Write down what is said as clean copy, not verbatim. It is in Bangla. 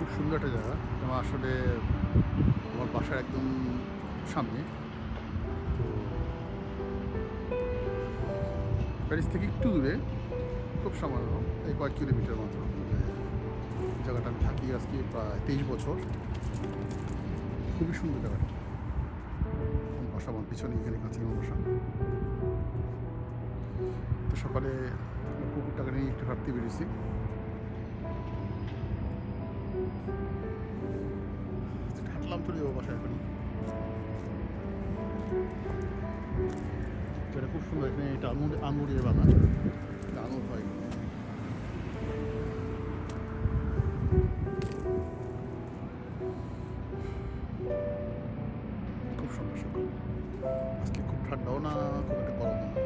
খুব সুন্দর একটা জায়গা। আমার আসলে আমার বাসার একদম সামনে। তো প্যারিস থেকে একটু দূরে, খুব সামান্য, এই কয়েক কিলোমিটার মাত্র। তবে জায়গাটা আমি থাকি আজকে প্রায় 23 বছর। খুবই সুন্দর জায়গাটা। আমার বাসা আমার পিছনে, এখানে কাছে আমার বাসা। তো সকালে কুকুরটাকে নিয়ে একটু হাঁটতে বেরিয়েছি। হাঁটলাম, চলে যাবো বাসায় এখনই। যেটা খুব সুন্দর, এখানে এটা আঙুরের বাগান, আঙুর হয় এখানে। খুব সুন্দর সকাল। আজকে খুব ঠান্ডাও না, খুব একটা গরমও না।